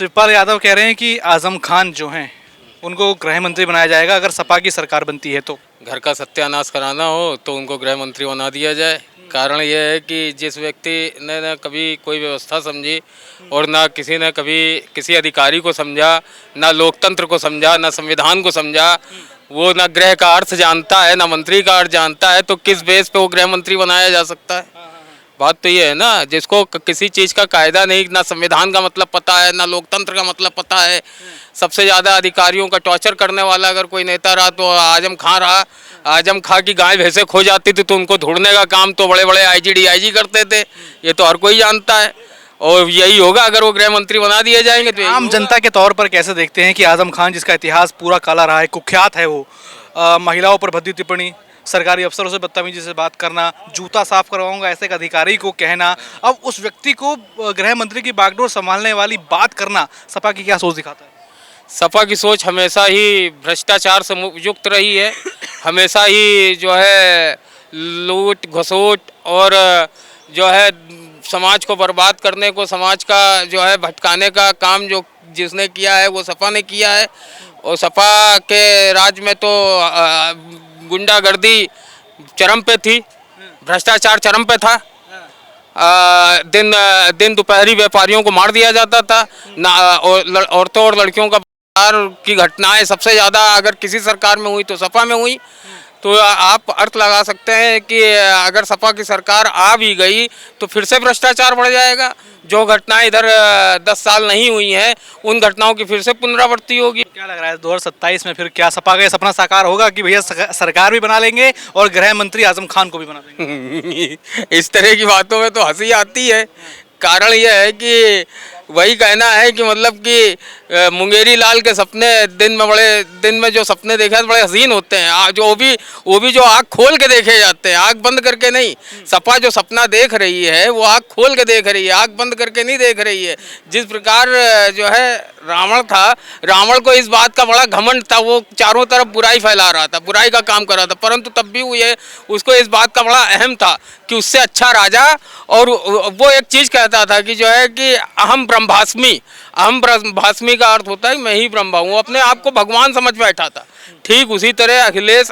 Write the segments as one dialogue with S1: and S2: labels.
S1: शिवपाल यादव कह रहे हैं कि आजम खान जो हैं उनको गृह मंत्री बनाया जाएगा अगर सपा की सरकार बनती है तो।
S2: घर का सत्यानाश कराना हो तो उनको गृह मंत्री बना दिया जाए। कारण यह है कि जिस व्यक्ति ने न कभी कोई व्यवस्था समझी और ना किसी ने कभी किसी अधिकारी को समझा, ना लोकतंत्र को समझा, ना संविधान को समझा, वो ना गृह का अर्थ जानता है, ना मंत्री का अर्थ जानता है, तो किस बेस पे वो गृह मंत्री बनाया जा सकता है? बात तो ये है ना, जिसको किसी चीज़ का कायदा नहीं, ना संविधान का मतलब पता है, ना लोकतंत्र का मतलब पता है। सबसे ज़्यादा अधिकारियों का टॉर्चर करने वाला अगर कोई नेता रहा तो आजम खां रहा। आजम खां की गाय भैंसे खो जाती थी तो उनको ढूंढने का काम तो बड़े बड़े आईजी डीआईजी करते थे। ये तो हर कोई जानता है और यही होगा अगर वो गृह मंत्री बना दिए जाएंगे तो।
S1: आम जनता के तौर पर कैसे देखते हैं कि आजम खान जिसका इतिहास पूरा काला रहा है, कुख्यात है वो, महिलाओं पर भद्दी टिप्पणी, सरकारी अफसरों से बदतमीजी से बात करना, जूता साफ करवाऊंगा ऐसे एक अधिकारी को कहना, अब उस व्यक्ति को गृह मंत्री की बागडोर संभालने वाली बात करना सपा की क्या सोच दिखाता है?
S2: सपा की सोच हमेशा ही भ्रष्टाचार से युक्त रही है। हमेशा ही जो है लूट घसोट और जो है समाज को बर्बाद करने को, समाज का जो है भटकाने का काम जो जिसने किया है वो सपा ने किया है। और सपा के राज में तो गुंडागर्दी चरम पे थी, भ्रष्टाचार चरम पे था। दिन दोपहरी व्यापारियों को मार दिया जाता था ना, औरतों और लड़कियों का की घटनाएं सबसे ज़्यादा अगर किसी सरकार में हुई तो सपा में हुई। तो आप अर्थ लगा सकते हैं कि अगर सपा की सरकार आ भी गई तो फिर से भ्रष्टाचार बढ़ जाएगा। जो घटनाएं इधर 10 साल नहीं हुई हैं उन घटनाओं की फिर से पुनरावृत्ति होगी।
S1: क्या लग रहा है 2027 में फिर क्या सपा का सपना साकार होगा कि भैया सरकार भी बना लेंगे और गृह मंत्री आजम खान को भी बना देंगे?
S2: इस तरह की बातों में तो हंसी आती है। कारण यह है कि वही कहना है कि मतलब कि मुंगेरी लाल के सपने दिन में जो सपने देखे बड़े हसीन होते हैं, जो वो भी जो आँख खोल के देखे जाते हैं, आँख बंद करके नहीं। सपा जो सपना देख रही है वो आँख खोल के देख रही है, आँख बंद करके नहीं देख रही है। जिस प्रकार जो है रावण था, रावण को इस बात का बड़ा घमंड था, वो चारों तरफ बुराई फैला रहा था, बुराई का काम कर रहा था, परंतु तब भी उसको इस बात का बड़ा अहम था कि उससे अच्छा राजा। और वो एक चीज़ कहता था कि जो है कि अहम ब्रह्मास्मि का अर्थ होता है मैं ही ब्रह्मा हूँ, अपने आप को भगवान समझ बैठा था। ठीक उसी तरह अखिलेश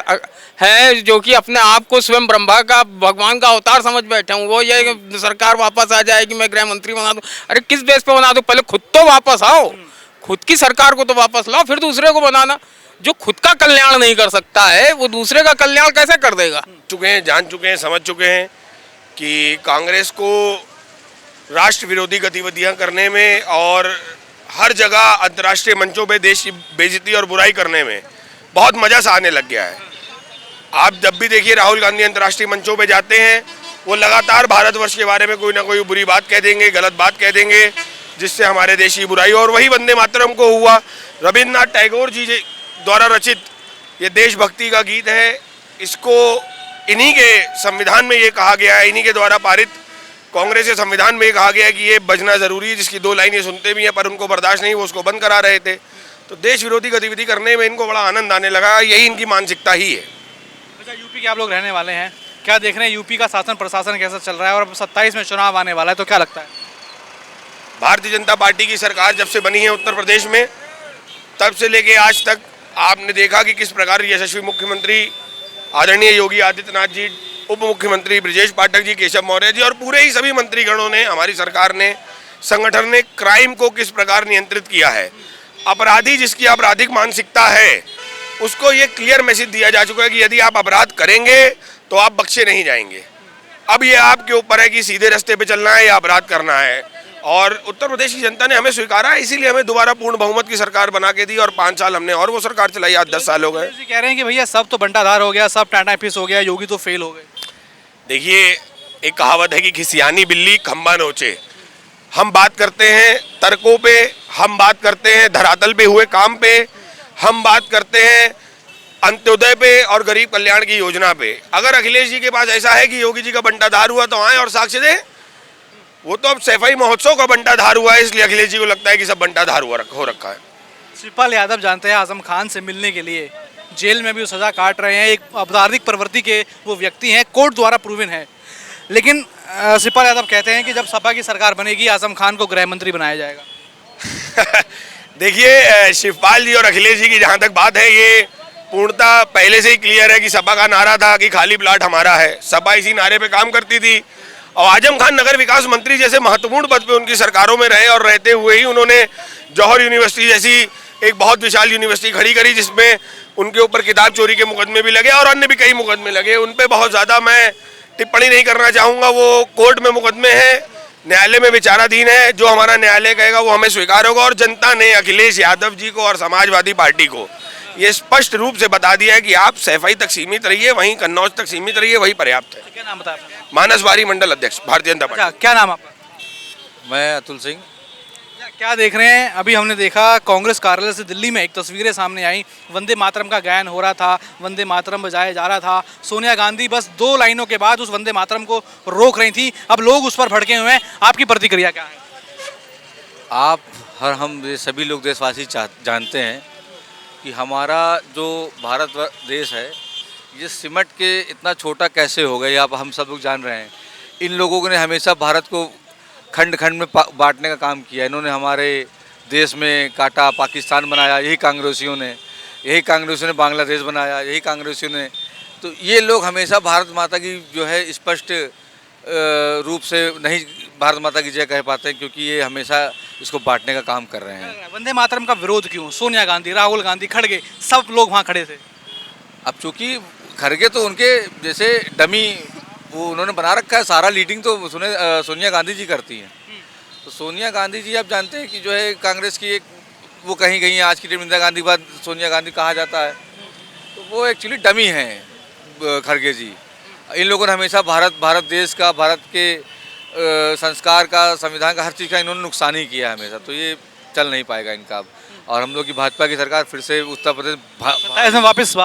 S2: है जो कि अपने आप को स्वयं ब्रह्मा का भगवान का अवतार समझ बैठे हूँ। वो ये कि सरकार वापस आ जाए कि मैं गृह मंत्री बना दूँ। अरे किस बेस पे बना दूँ? पहले खुद तो वापस आओ, खुद की सरकार को तो वापस लाओ, फिर दूसरे को बनाना। जो खुद का कल्याण नहीं कर सकता है वो दूसरे का कल्याण कैसे कर देगा?
S3: जान चुके हैं, समझ चुके हैं कि कांग्रेस को राष्ट्र विरोधी गतिविधियां करने में और हर जगह अंतर्राष्ट्रीय मंचों पे देश की बेइज्जती और बुराई करने में बहुत मजा सा आने लग गया है। आप जब भी देखिए राहुल गांधी अंतर्राष्ट्रीय मंचों पे जाते हैं, वो लगातार भारतवर्ष के बारे में कोई ना कोई बुरी बात कह देंगे, गलत बात कह देंगे, जिससे हमारे देश की बुराई। और वही वंदे मातरम को हुआ, रविन्द्रनाथ टैगोर जी द्वारा रचित ये देशभक्ति का गीत है। इसको इन्हीं के संविधान में ये कहा गया है, इन्हीं के द्वारा पारित कांग्रेस के संविधान में कहा गया है कि ये बजना जरूरी है, जिसकी 2 लाइनें सुनते भी हैं पर उनको बर्दाश्त नहीं, वो उसको बंद करा रहे थे। तो देश विरोधी गतिविधि करने में इनको बड़ा आनंद आने लगा, यही इनकी मानसिकता ही है।
S1: अच्छा, यूपी के आप लोग रहने वाले हैं, क्या देख रहे हैं यूपी का शासन प्रशासन कैसा चल रहा है और अब 27 में चुनाव आने वाला है तो क्या लगता है?
S3: भारतीय जनता पार्टी की सरकार जब से बनी है उत्तर प्रदेश में, तब से लेके आज तक आपने देखा कि किस प्रकार यशस्वी मुख्यमंत्री आदरणीय योगी आदित्यनाथ जी, उप मुख्यमंत्री ब्रजेश पाठक जी, केशव मौर्य जी और पूरे ही सभी मंत्रीगणों ने, हमारी सरकार ने, संगठन ने क्राइम को किस प्रकार नियंत्रित किया है। अपराधी जिसकी आपराधिक मानसिकता है उसको ये क्लियर मैसेज दिया जा चुका है कि यदि आप अपराध करेंगे तो आप बख्शे नहीं जाएंगे। अब ये आपके ऊपर है कि सीधे रास्ते पे चलना है या अपराध करना है। और उत्तर प्रदेश की जनता ने हमें स्वीकारा है, इसीलिए हमें दोबारा पूर्ण बहुमत की सरकार बना के दी और 5 साल हमने और वो सरकार चलाई। आज 10 साल हो गए।
S1: कह रहे हैं कि भैया सब तो बंटाधार हो गया, सब टाटा फिस हो गया, योगी तो फेल हो गए।
S3: देखिए, एक कहावत है कि खिसियानी बिल्ली खंबा नोचे। हम बात करते हैं तर्कों पे, हम बात करते हैं धरातल पे हुए काम पे, हम बात करते हैं अंत्योदय पे और गरीब कल्याण की योजना पे। अगर अखिलेश जी के पास ऐसा है कि योगी जी का बंटाधार हुआ तो आए और साक्ष्य दें। वो तो अब सैफई महोत्सव का बंटाधार हुआ है, इसलिए अखिलेश जी को लगता है कि सब बंटाधार हो रखा है।
S1: शिवपाल यादव जानते हैं आजम खान से मिलने के लिए जेल में भी वो सजा काट रहे हैं, एक आपराधिक प्रवृत्ति के वो व्यक्ति हैं, कोर्ट द्वारा प्रूवन है। लेकिन शिवपाल यादव कहते हैं कि जब सपा की सरकार बनेगी आजम खान को गृह मंत्री बनाया जाएगा।
S3: देखिए, शिवपाल जी और अखिलेश जी की जहां तक बात है, ये पूर्णतः पहले से ही क्लियर है कि सपा का नारा था कि खाली प्लाट हमारा है। सपा इसी नारे पे काम करती थी और आजम खान नगर विकास मंत्री जैसे महत्वपूर्ण पद पे उनकी सरकारों में रहे और रहते हुए ही उन्होंने जौहर यूनिवर्सिटी जैसी एक बहुत विशाल यूनिवर्सिटी खड़ी करी, जिसमें उनके ऊपर किताब चोरी के मुकदमे भी लगे और अन्य भी कई मुकदमे लगे। उन पर बहुत ज़्यादा मैं टिप्पणी नहीं करना चाहूँगा। वो कोर्ट में मुकदमे हैं, न्यायालय में विचाराधीन है। जो हमारा न्यायालय कहेगा वो हमें स्वीकार होगा। और जनता ने अखिलेश यादव जी को और समाजवादी पार्टी को ये स्पष्ट रूप से बता दिया है कि आप सैफई तक सीमित रहिए, वहीं कन्नौज तक सीमित रहिए, वही पर्याप्त है।
S1: क्या नाम बताया आपने?
S3: मानस बारी मंडल अध्यक्ष भारतीय जनता पार्टी।
S1: अच्छा, क्या नाम आपका?
S4: मैं अतुल सिंह।
S1: क्या देख रहे हैं? अभी हमने देखा कांग्रेस कार्यालय से दिल्ली में एक तस्वीरें सामने आई, वंदे मातरम का गायन हो रहा था, वंदे मातरम बजाया जा रहा था। सोनिया गांधी बस 2 लाइनों के बाद उस वंदे मातरम को रोक रही थी। अब लोग उस पर भड़के हुए हैं। आपकी प्रतिक्रिया क्या है?
S4: हम ये सभी लोग देशवासी जानते हैं कि हमारा जो भारत देश है ये सिमट के इतना छोटा कैसे हो गया, आप हम सब लोग जान रहे हैं। इन लोगों ने हमेशा भारत को खंड खंड में बांटने का काम किया। इन्होंने हमारे देश में काटा, पाकिस्तान बनाया, यही कांग्रेसियों ने बांग्लादेश बनाया, यही कांग्रेसियों ने। तो ये लोग हमेशा भारत माता की जो है स्पष्ट रूप से नहीं भारत माता की जय कह पाते हैं, क्योंकि ये हमेशा इसको बांटने का काम कर रहे हैं।
S1: वंदे मातरम का विरोध क्यों? सोनिया गांधी, राहुल गांधी, खड़गे, सब लोग वहाँ खड़े थे।
S4: अब चूंकि खड़गे तो उनके जैसे डमी वो उन्होंने बना रखा है, सारा लीडिंग तो सोनिया गांधी जी करती हैं। तो सोनिया गांधी जी आप जानते हैं कि जो है कांग्रेस की एक वो कहीं कहीं आज की डेट में इंदिरा गांधी के बाद सोनिया गांधी कहा जाता है, तो वो एक्चुअली डमी हैं खड़गे जी। इन लोगों ने हमेशा भारत देश का, भारत के संस्कार का, संविधान का, हर चीज़ का इन्होंने नुकसान ही किया है हमेशा। तो ये चल नहीं पाएगा इनका अब। और हम लोग की भाजपा की सरकार फिर से उत्तर प्रदेश
S1: वापस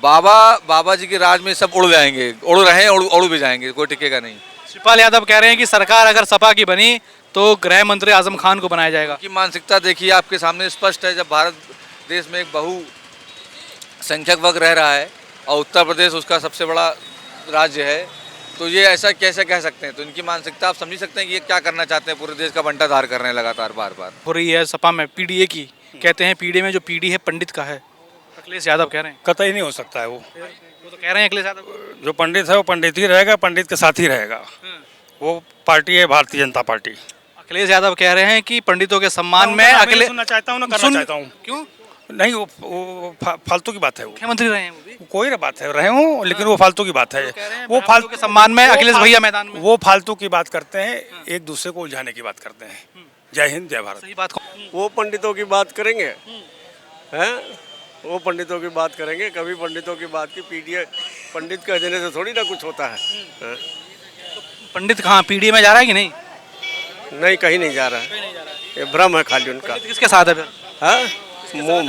S4: बाबा जी के राज में सब उड़ जाएंगे, उड़ रहे हैं, उड़ भी जाएंगे, कोई टिकेगा नहीं।
S1: शिवपाल यादव कह रहे हैं कि सरकार अगर सपा की बनी तो गृह मंत्री आजम खान को बनाया जाएगा।
S4: की मानसिकता देखिए आपके सामने स्पष्ट है। जब भारत देश में एक बहुसंख्यक वर्ग रह रहा है और उत्तर प्रदेश उसका सबसे बड़ा राज्य है, तो ये ऐसा कैसे कह सकते हैं? तो इनकी मानसिकता आप समझ सकते हैं कि ये क्या करना चाहते हैं। पूरे देश का बंटाधार कर रहे हैं लगातार, बार बार
S1: हो रही है सपा में पीडीए की। कहते हैं पीडीए में जो पीडी है पंडित का है। अखिलेश यादव कह रहे हैं।
S5: कतई नहीं हो सकता है। वो
S1: तो कह रहे हैं अखिलेश यादव
S5: जो पंडित है वो पंडित ही रहेगा, पंडित के साथ ही रहेगा। वो पार्टी है भारतीय जनता पार्टी।
S1: अखिलेश यादव कह रहे हैं कि पंडितों के सम्मान में
S5: अखिलेश सुनना चाहता हूँ ना, करना चाहता हूँ।
S1: क्यों?
S5: नहीं, वो फालतू की बात है। वो
S1: मुख्यमंत्री रहे हैं वो भी।
S5: कोई ना बात है, रहे हूँ, लेकिन वो फालतू की बात है।
S1: वो फालतू के सम्मान में अखिलेश भैया मैदान में
S5: वो फालतू की बात करते हैं, एक दूसरे को उलझाने की बात करते हैं। जय हिंद, जय भारत।
S1: सही बात।
S6: वो पंडितों की बात करेंगे हैं? वो पंडितों की बात करेंगे? कभी पंडितों की बात की पीडीए पंडित कह देने से थोड़ी ना कुछ होता है।
S1: पंडित कहाँ पीडीए में जा रहा है कि नहीं?
S6: नहीं, कहीं नहीं जा रहा है। ये भ्रम है खाली उनका।
S1: किसके साथ है फिर?
S6: हाँ,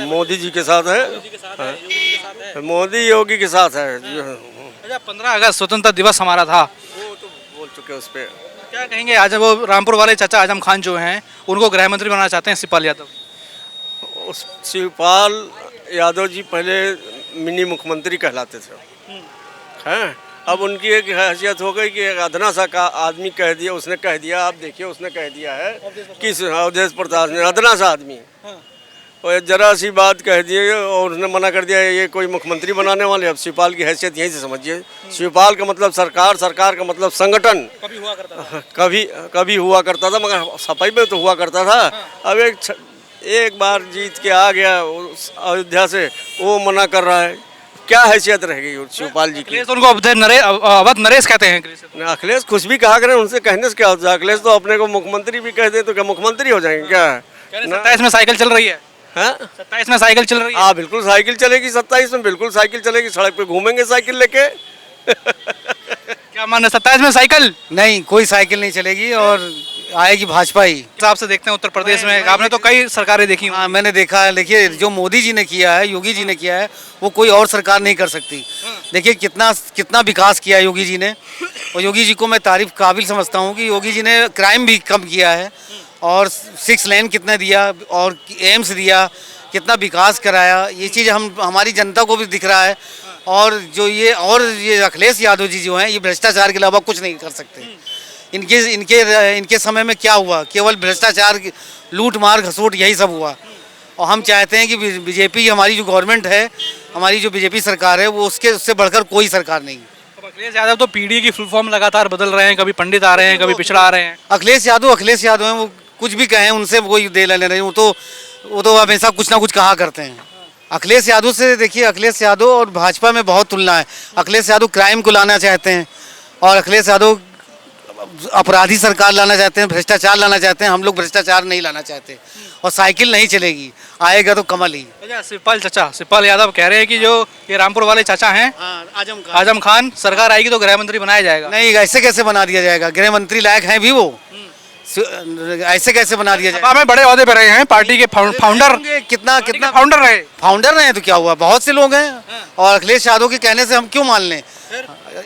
S6: मोदी जी के साथ है। मोदी योगी के साथ है।
S1: अच्छा, 15 अगस्त स्वतंत्रता दिवस हमारा था,
S6: वो तो बोल चुके उस पर।
S1: क्या कहेंगे? आज वो रामपुर वाले चाचा आजम खान जो हैं उनको गृह मंत्री बनाना चाहते हैं शिवपाल यादव।
S6: शिवपाल यादव जी पहले मिनी मुख्यमंत्री कहलाते थे हैं। अब उनकी एक हैसियत हो गई कि एक अधना सा का आदमी कह दिया, उसने कह दिया, आप देखिए उसने कह दिया है कि अवधेश प्रताप ने, अधना सा आदमी और जरा सी बात कह दी और उसने मना कर दिया ये कोई मुख्यमंत्री बनाने वाले। अब शिवपाल की हैसियत यहीं से समझिए। शिवपाल का मतलब सरकार, सरकार का मतलब संगठन।
S1: कभी हुआ करता था,
S6: कभी हुआ करता था, मगर सफाई में तो हुआ करता था। अब एक बार जीत के आ गया अयोध्या से, वो मना कर रहा है। क्या हैसियत रहेगी शिवपाल जी की?
S1: उनको अवध नरेश कहते हैं।
S6: अखिलेश कुछ भी कहा करें, उनसे कहने से क्या होता है? अखिलेश तो अपने को मुख्यमंत्री भी कह दे तो क्या मुख्यमंत्री हो जाएंगे क्या?
S1: 27 में साइकिल चल रही है। 27 में साइकिल चल रही है।
S6: हाँ, बिल्कुल साइकिल चलेगी। 27 में बिल्कुल साइकिल चलेगी। सड़क पे घूमेंगे साइकिल लेके।
S1: क्या मानना, 27 में साइकिल?
S7: नहीं, कोई साइकिल नहीं चलेगी और आएगी भाजपा ही।
S1: हिसाब से देखते हैं उत्तर प्रदेश में आपने तो कई सरकारें देखी।
S7: हाँ, मैंने देखा है। देखिए, जो मोदी जी ने किया है, योगी जी ने किया है, वो कोई और सरकार नहीं कर सकती। देखिए कितना विकास किया है योगी जी ने। और योगी जी को मैं तारीफ काबिल समझता हूँ कि योगी जी ने क्राइम भी कम किया है और 6 लेन कितना दिया और एम्स दिया, कितना विकास कराया। ये चीज़ हमारी जनता को भी दिख रहा है। और ये अखिलेश यादव जी जो हैं, ये भ्रष्टाचार के अलावा कुछ नहीं कर सकते। इनके इनके इनके समय में क्या हुआ? केवल भ्रष्टाचार, लूट मार घसूट यही सब हुआ। और हम चाहते हैं कि बीजेपी हमारी जो गवर्नमेंट है, हमारी जो बीजेपी सरकार है, वो उससे बढ़कर कोई सरकार नहीं।
S1: अब अखिलेश यादव तो पीडी की फुल फॉर्म लगातार बदल रहे हैं, कभी पंडित आ रहे हैं, कभी पिछड़ा आ रहे हैं।
S7: अखिलेश यादव हैं, वो कुछ भी कहें उनसे कोई दे लेने नहीं, वो तो हमेशा कुछ ना कुछ कहा करते हैं। अखिलेश यादव से देखिए, अखिलेश यादव और भाजपा में बहुत तुलना है। अखिलेश यादव क्राइम को लाना चाहते हैं और अखिलेश यादव अपराधी सरकार लाना चाहते हैं, भ्रष्टाचार लाना चाहते हैं। हम लोग भ्रष्टाचार नहीं लाना चाहते और साइकिल नहीं चलेगी, आएगा तो कमल ही।
S1: अच्छा, शिवपाल यादव कह रहे हैं कि जो ये रामपुर वाले चाचा हैं, आजम खान, सरकार आएगी तो गृह मंत्री बनाया जाएगा।
S7: नहीं, ऐसे कैसे बना दिया जाएगा? गृह मंत्री लायक हैं भी वो? ऐसे कैसे बना दिया जाएगा?
S1: सपा में बड़े ओहदे पे रहे हैं, पार्टी के फाउंडर,
S7: कितना
S1: फाउंडर रहे।
S7: फाउंडर रहे तो क्या हुआ? बहुत से लोग हैं। और अखिलेश यादव के कहने से हम क्यों मान लें?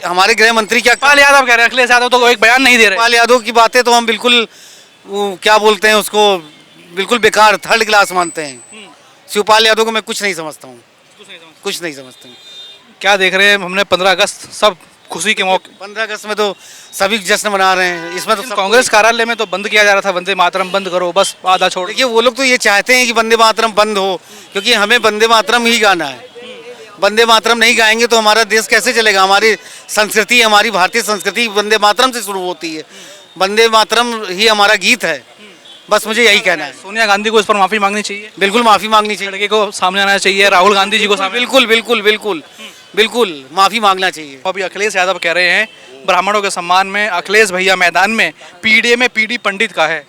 S7: हमारे गृह मंत्री क्या
S1: शिवपाल यादव कह रहे हैं, अखिलेश यादव तो एक बयान नहीं दे रहे।
S7: शिवपाल यादव की बातें तो हम बिल्कुल, क्या बोलते हैं उसको, बिल्कुल बेकार, थर्ड क्लास मानते हैं। शिवपाल यादव को मैं कुछ नहीं समझता हूँ, कुछ नहीं समझता हूँ।
S1: क्या देख रहे हैं? हमने 15 अगस्त सब खुशी के मौके,
S7: 15 अगस्त में तो सभी जश्न मना रहे हैं। इसमें तो
S1: कांग्रेस कार्यालय में तो बंद किया जा रहा था, वंदे मातरम बंद करो, बस आधा छोड़।
S7: देखिए, वो लोग तो ये चाहते हैं कि वंदे मातरम बंद हो, क्योंकि हमें वंदे मातरम ही गाना है। वंदे मातरम नहीं गाएंगे तो हमारा देश कैसे चलेगा? हमारी संस्कृति, हमारी भारतीय संस्कृति वंदे मातरम से शुरू होती है। वंदे मातरम ही हमारा गीत है। बस मुझे यही कहना है।
S1: सोनिया गांधी को इस पर माफी मांगनी चाहिए,
S7: बिल्कुल माफी मांगनी चाहिए।
S1: लड़के को सामने आना चाहिए, राहुल गांधी जी को सामने।
S7: बिल्कुल बिल्कुल बिल्कुल बिल्कुल माफी मांगना चाहिए।
S1: अभी अखिलेश यादव कह रहे हैं ब्राह्मणों के सम्मान में अखिलेश भैया मैदान में, पीडीए में पीडी पंडित का है।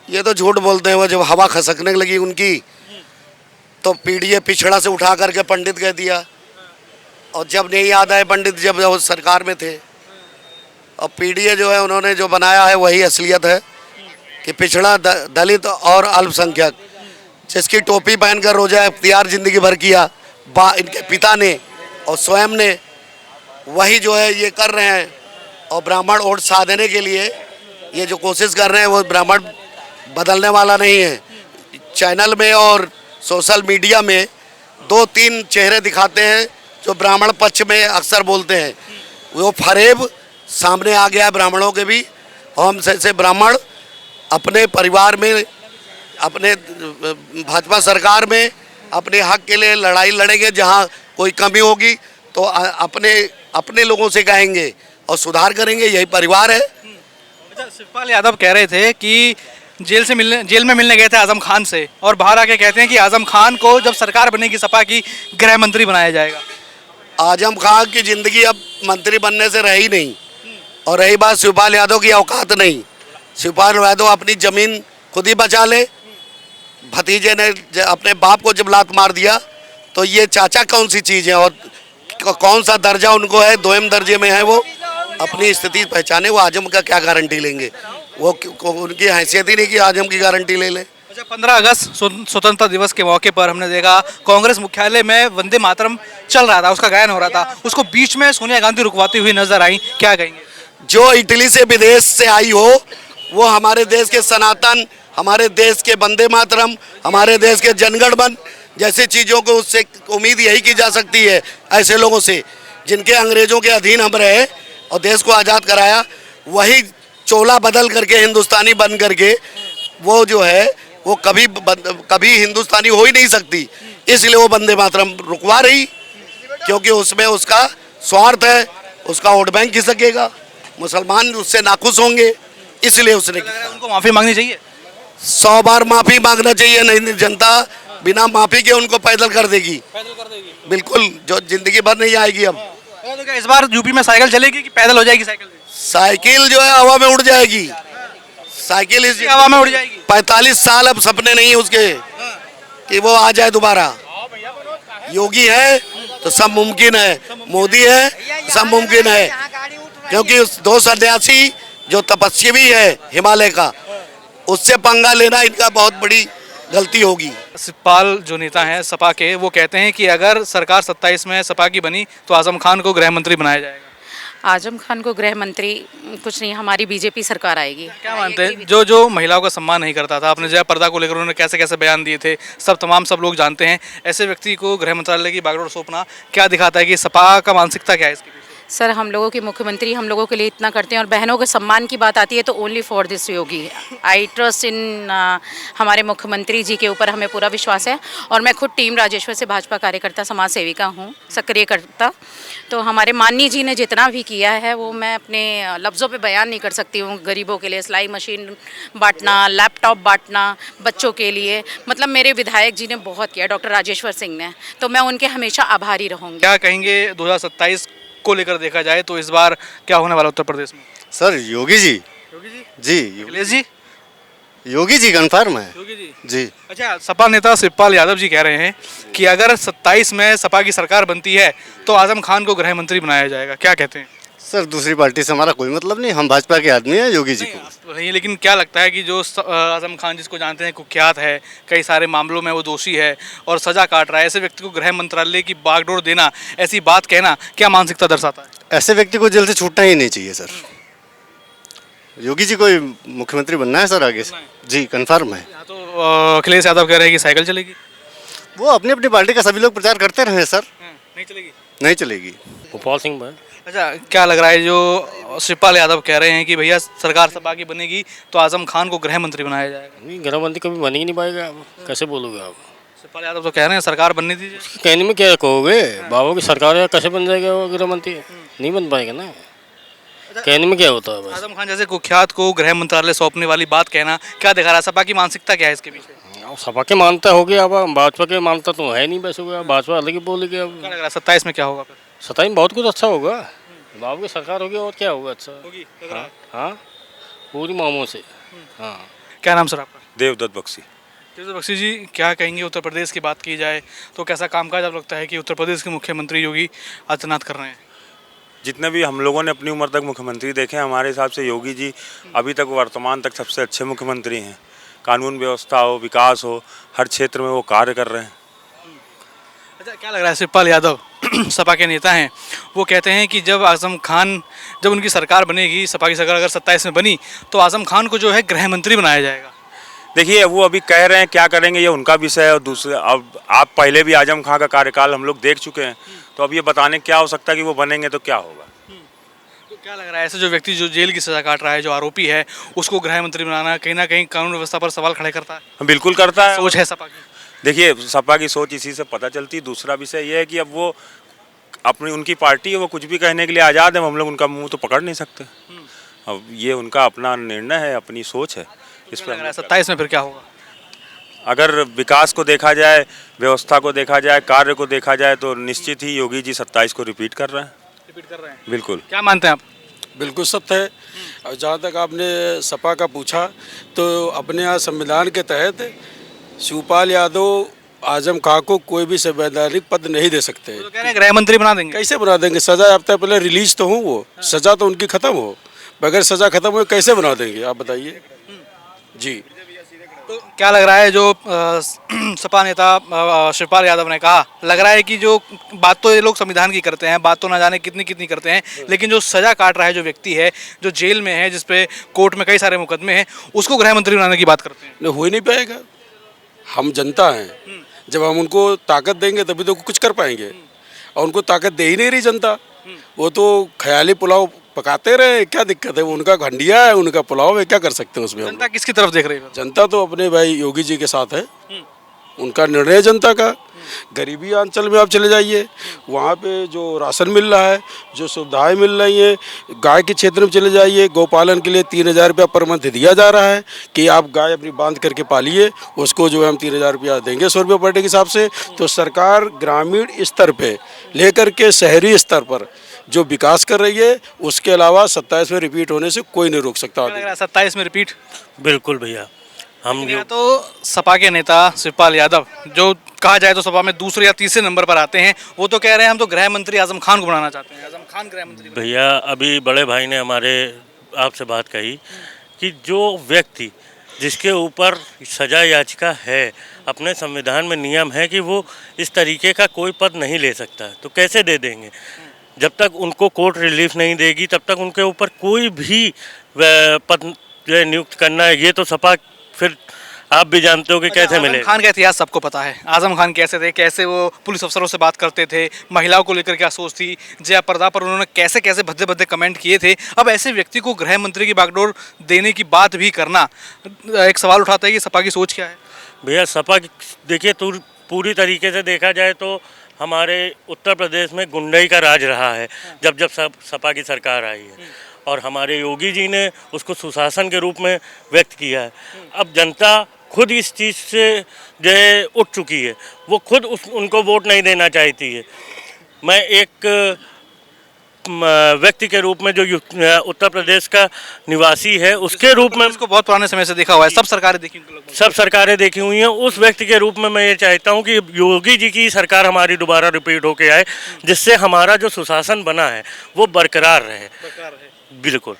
S8: ये तो झूठ बोलते हैं। वो जब हवा खसकने लगी उनकी तो पीडीए पिछड़ा से उठा करके पंडित कह दिया। और जब नहीं याद आए पंडित जब वो सरकार में थे। और पीडीए जो है उन्होंने जो बनाया है वही असलियत है कि पिछड़ा, दलित और अल्पसंख्यक, जिसकी टोपी पहनकर रोजा इख्तियार जिंदगी भर किया इनके पिता ने और स्वयं ने, वही जो है ये कर रहे हैं। और ब्राह्मण वोट साधने के लिए ये जो कोशिश कर रहे हैं वो ब्राह्मण बदलने वाला नहीं है। चैनल में और सोशल मीडिया में 2-3 चेहरे दिखाते हैं जो ब्राह्मण पक्ष में अक्सर बोलते हैं। वो फरेब सामने आ गया है ब्राह्मणों के भी। हम से ब्राह्मण अपने परिवार में, अपने भाजपा सरकार में अपने हक के लिए लड़ाई लड़ेंगे। जहाँ कोई कमी होगी तो अपने लोगों से कहेंगे और सुधार करेंगे। यही परिवार है।
S1: अच्छा, शिवपाल यादव कह रहे थे कि जेल में मिलने गए थे आजम खान से और बाहर आके कहते हैं कि आजम खान को जब सरकार बनेगी सपा की, गृह मंत्री बनाया जाएगा।
S8: आजम खान की जिंदगी अब मंत्री बनने से रही नहीं। और रही बात शिवपाल यादव की, औकात नहीं। शिवपाल यादव अपनी जमीन खुद ही बचा ले। भतीजे ने अपने बाप को जब लात मार दिया तो ये चाचा कौन सी चीज़ है और कौन सा दर्जा उनको है? 2वें दर्जे में है वो। अपनी स्थिति पहचाने। वो आजम का क्या गारंटी लेंगे? वो उनकी हैसियत ही नहीं कि आजम की गारंटी ले ले।
S1: अच्छा, 15 अगस्त स्वतंत्रता दिवस के मौके पर हमने देखा कांग्रेस मुख्यालय में वंदे मातरम चल रहा था, उसका गायन हो रहा था। उसको बीच में सोनिया गांधी रुकवाती हुई नजर आई। क्या कहेंगे?
S8: जो इटली से विदेश से आई हो वो हमारे देश के सनातन, हमारे देश के वंदे मातरम, हमारे देश के जनगण मन जैसे चीज़ों को उससे उम्मीद यही की जा सकती है। ऐसे लोगों से जिनके अंग्रेजों के अधीन हम रहे और देश को आज़ाद कराया, वही चोला बदल करके हिंदुस्तानी बन करके वो जो है वो कभी हिंदुस्तानी हो ही नहीं सकती। इसलिए वो वंदे मातरम रुकवा रही, क्योंकि उसमें उसका स्वार्थ है। उसका वोट बैंक खिसकेगा, मुसलमान उससे नाखुश होंगे, इसलिए उसने
S1: उनको माफी मांगनी चाहिए।
S8: 100 बार माफी मांगना चाहिए। नहीं, जनता बिना माफी के उनको पैदल कर देगी। बिल्कुल, जो जिंदगी भर नहीं आएगी। अब
S1: तो क्या इस बार यूपी में साइकिल चलेगी कि पैदल हो जाएगी?
S8: साइकिल जो है हवा में उड़ जाएगी। साइकिल इस
S1: हवा में उड़ जाएगी।
S8: 45 साल अब सपने नहीं है उसके कि वो आ जाए दोबारा। योगी है तो सब मुमकिन है, मोदी है सब मुमकिन है। क्योंकि उस 2 सन्यासी जो तपस्वी है हिमालय का, उससे पंगा लेना इनका बहुत बड़ी गलती होगी।
S1: शिवपाल जो नेता हैं सपा के, वो कहते हैं कि अगर सरकार 27 में सपा की बनी तो आजम खान को गृह मंत्री बनाया जाएगा।
S9: आजम खान को गृह मंत्री कुछ नहीं, हमारी बीजेपी सरकार आएगी।
S1: क्या मानते हैं? जो महिलाओं का सम्मान नहीं करता था, आपने जय पर्दा को लेकर उन्होंने कैसे कैसे बयान दिए थे, सब लोग जानते हैं। ऐसे व्यक्ति को गृह मंत्रालय की बागडोर सौंपना क्या दिखाता है कि सपा का मानसिकता क्या है इसके पीछे?
S9: सर हम लोगों के मुख्यमंत्री हम लोगों के लिए इतना करते हैं, और बहनों के सम्मान की बात आती है तो only for this Yogi. I trust in हमारे मुख्यमंत्री जी के ऊपर हमें पूरा विश्वास है। और मैं खुद टीम राजेश्वर से भाजपा कार्यकर्ता समाज सेविका हूँ, सक्रियकर्ता। तो हमारे माननीय जी ने जितना भी किया है वो मैं अपने लफ्ज़ों पे बयान नहीं कर सकती हूँ। गरीबों के लिए सिलाई मशीन बांटना, लैपटॉप बांटना बच्चों के लिए, मतलब मेरे विधायक जी ने बहुत किया, डॉक्टर राजेश्वर सिंह ने, तो मैं उनके हमेशा आभारी रहूँगी।
S1: क्या कहेंगे 2027 को लेकर देखा जाए तो इस बार क्या होने वाला उत्तर प्रदेश में?
S10: सर योगी जी जी
S1: अखिलेश जी?
S10: योगी जी कन्फर्म है
S1: योगी जी।
S10: जी।
S1: अच्छा, सपा नेता शिवपाल यादव जी कह रहे हैं कि अगर 27 में सपा की सरकार बनती है तो आजम खान को गृह मंत्री बनाया जाएगा, क्या कहते हैं?
S10: सर दूसरी पार्टी से हमारा कोई मतलब नहीं, हम भाजपा के आदमी हैं, योगी जी को
S1: नहीं, लेकिन क्या लगता है कि जो आजम खान जिसको जानते हैं कुख्यात है, कई सारे मामलों में वो दोषी है और सजा काट रहा है, ऐसे व्यक्ति को गृह मंत्रालय की बागडोर देना, ऐसी बात कहना क्या मानसिकता दर्शाता है?
S10: ऐसे व्यक्ति को जेल से छूटना ही नहीं चाहिए सर। योगी जी को ही मुख्यमंत्री बनना है सर आगे से जी, कन्फर्म है।
S1: यहाँ तो अखिलेश यादव कह रहे हैं कि साइकिल चलेगी।
S10: वो अपनी अपनी पार्टी का सभी लोग प्रचार करते रहे सर,
S1: नहीं चलेगी।
S10: नहीं चलेगी।
S5: गोपाल सिंह भाई।
S1: अच्छा, क्या लग रहा है जो शिवपाल यादव कह रहे हैं कि भैया सरकार सपा की बनेगी तो आजम खान को गृह मंत्री बनाया जाएगा?
S5: नहीं, गृह मंत्री कभी बन ही नहीं पाएगा, आप कैसे बोलोगे आप?
S1: शिवपाल यादव तो कह रहे हैं सरकार बनने दीजिए।
S5: कहने में क्या कहोगे, बाबा की सरकार है, कैसे बन जाएगा वो गृह मंत्री? नहीं बन पाएगा ना, कहने में क्या होता है बस।
S1: आजम खान जैसे कुख्यात को गृह मंत्रालय सौंपने वाली बात कहना क्या दिखा रहा है? सपा की मानसिकता क्या है इसके पीछे?
S5: अब सपा के मानता हो गया, अब भाजपा के मानता तो है नहीं, बस हो गया, भाजपा अलग ही बोलेगी। अब
S1: क्या लग रहा है 27 में क्या होगा फिर?
S5: 27 में बहुत कुछ अच्छा होगा, बाबू की सरकार होगी और क्या होगा अच्छा।
S1: होगी
S5: हाँ, पूरी मामों से। हाँ।
S1: क्या नाम सर आपका?
S11: देवदत्त बख्शी।
S1: देवदत्त बख्शी जी, क्या कहेंगे उत्तर प्रदेश की बात की जाए तो कैसा कामकाज आप लगता है कि उत्तर प्रदेश के मुख्यमंत्री योगी आदित्यनाथ कर रहे हैं?
S11: जितने भी हम लोगों ने अपनी उम्र तक मुख्यमंत्री देखे, हमारे हिसाब से योगी जी अभी तक वर्तमान तक सबसे अच्छे मुख्यमंत्री हैं। कानून व्यवस्था हो, विकास हो, हर क्षेत्र में वो कार्य कर रहे हैं।
S1: अच्छा, क्या लग रहा है शिवपाल यादव सपा के नेता हैं, वो कहते हैं कि जब आजम खान, जब उनकी सरकार बनेगी, सपा की सरकार अगर 27 में बनी तो आजम खान को जो है गृह मंत्री बनाया जाएगा।
S11: देखिए, वो अभी कह रहे हैं, क्या करेंगे ये उनका विषय है। और दूसरे, अब आप पहले भी आजम खान का कार्यकाल हम लोग देख चुके हैं, तो अब ये बताने क्या हो सकता है कि वो बनेंगे तो क्या होगा।
S1: तो क्या लग रहा है ऐसे जो व्यक्ति जो जेल की सजा काट रहा है, जो आरोपी है, उसको गृह मंत्री बनाना कहीं ना कहीं कानून व्यवस्था पर सवाल खड़े करता है?
S11: बिल्कुल करता है।
S1: सोच है सपा की?
S11: देखिए, सपा की सोच इसी से पता चलती है। दूसरा विषय ये है कि अब वो अपनी, उनकी पार्टी है, वो कुछ भी कहने के लिए आज़ाद है, हम लोग उनका मुंह तो पकड़ नहीं सकते। अब ये उनका अपना निर्णय है, अपनी सोच है। इस पर
S1: 27 में फिर क्या होगा?
S11: अगर विकास को देखा जाए, व्यवस्था को देखा जाए, कार्य को देखा जाए, तो निश्चित ही योगी जी 27 को रिपीट कर रहे हैं।
S1: रिपीट कर रहे हैं?
S11: बिल्कुल।
S1: क्या मानते हैं आप?
S6: बिल्कुल सत्य है। और जहाँ तक आपने सपा का पूछा, तो अपने यहाँ संविधान के तहत शिवपाल यादव आजम खां को कोई भी संवैधानिक पद नहीं दे सकते।
S1: तो कह रहे हैं गृह मंत्री बना देंगे।
S6: कैसे बना देंगे? सजा याफ्ता पहले रिलीज तो हो, वो सजा तो उनकी खत्म हो, बगैर सजा खत्म हुए कैसे बना देंगे आप बताइए जी।
S1: तो क्या लग रहा है जो सपा नेता शिवपाल यादव ने कहा, लग रहा है कि जो बात तो ये लोग संविधान की करते हैं, बात तो ना जाने कितनी कितनी करते हैं, लेकिन जो सजा काट रहा है, जो व्यक्ति है जो जेल में है, जिसपे कोर्ट में कई सारे मुकदमे हैं, उसको गृह मंत्री बनाने की बात करते हैं?
S6: नहीं, हो ही नहीं पाएगा। हम जनता हैं, जब हम उनको ताकत देंगे तभी तो कुछ कर पाएंगे, और उनको ताकत दे ही नहीं रही जनता। वो तो ख्याली पुलाव पकाते रहे, क्या दिक्कत है? वो उनका हंडिया है, उनका पुलाव है, क्या कर सकते हैं उसमें?
S1: जनता किसकी तरफ देख रही है?
S6: जनता तो अपने भाई योगी जी के साथ है, उनका निर्णय जनता का। गरीबी अंचल में आप चले जाइए, वहाँ पे जो राशन मिल रहा है, जो सुविधाएं मिल रही हैं, गाय के क्षेत्र में चले जाइए, गौपालन के लिए 3000 रुपया पर मंथ दिया जा रहा है कि आप गाय अपनी बांध करके पालिए, उसको जो है हम 3000 रुपया देंगे 100 रुपये पर डे के हिसाब से। तो सरकार ग्रामीण स्तर पे लेकर के शहरी स्तर पर जो विकास कर रही है, उसके अलावा 27 में रिपीट होने से कोई नहीं रोक सकता।
S1: 27 में रिपीट?
S5: बिल्कुल भैया। हम
S1: यहाँ तो सपा के नेता शिवपाल यादव, जो कहा जाए तो सपा में दूसरे या तीसरे नंबर पर आते हैं, वो तो कह रहे हैं हम तो गृह मंत्री आजम खान को बनाना चाहते हैं, आजम खान गृह मंत्री।
S5: भैया, अभी बड़े भाई ने हमारे आपसे बात कही कि जो व्यक्ति जिसके ऊपर सजा याचिका है, अपने संविधान में नियम है कि वो इस तरीके का कोई पद नहीं ले सकता, तो कैसे दे देंगे? जब तक उनको कोर्ट रिलीफ नहीं देगी तब तक उनके ऊपर कोई भी पद जो है नियुक्त करना है, ये तो सपा फिर आप भी जानते हो कि कैसे
S1: आजम
S5: मिलेगा।
S1: खान का इतिहास सबको पता है। आजम खान कैसे थे, कैसे वो पुलिस अफसरों से बात करते थे, महिलाओं को लेकर क्या सोच थी, जया प्रदा पर उन्होंने कैसे कैसे भद्दे भद्दे कमेंट किए थे। अब ऐसे व्यक्ति को गृह मंत्री की बागडोर देने की बात भी करना एक सवाल उठाता है कि सपा की सोच क्या है।
S5: भैया सपा देखिए पूरी तरीके से देखा जाए तो हमारे उत्तर प्रदेश में गुंडई का राज रहा है जब जब सपा की सरकार आई है, और हमारे योगी जी ने उसको सुशासन के रूप में व्यक्त किया है। अब जनता खुद इस चीज़ से जो है उठ चुकी है, वो खुद उनको वोट नहीं देना चाहती है। मैं एक व्यक्ति के रूप में जो उत्तर प्रदेश का निवासी है उसके रूप में,
S1: इसको बहुत पुराने समय से देखा हुआ है, सब सरकारें देखी लगभग।
S5: सब सरकारें देखी हुई हैं, उस व्यक्ति के रूप में मैं ये चाहता हूं कि योगी जी की सरकार हमारी दोबारा रिपीट होके आए, जिससे हमारा जो सुशासन बना है वो बरकरार रहे। बिल्कुल।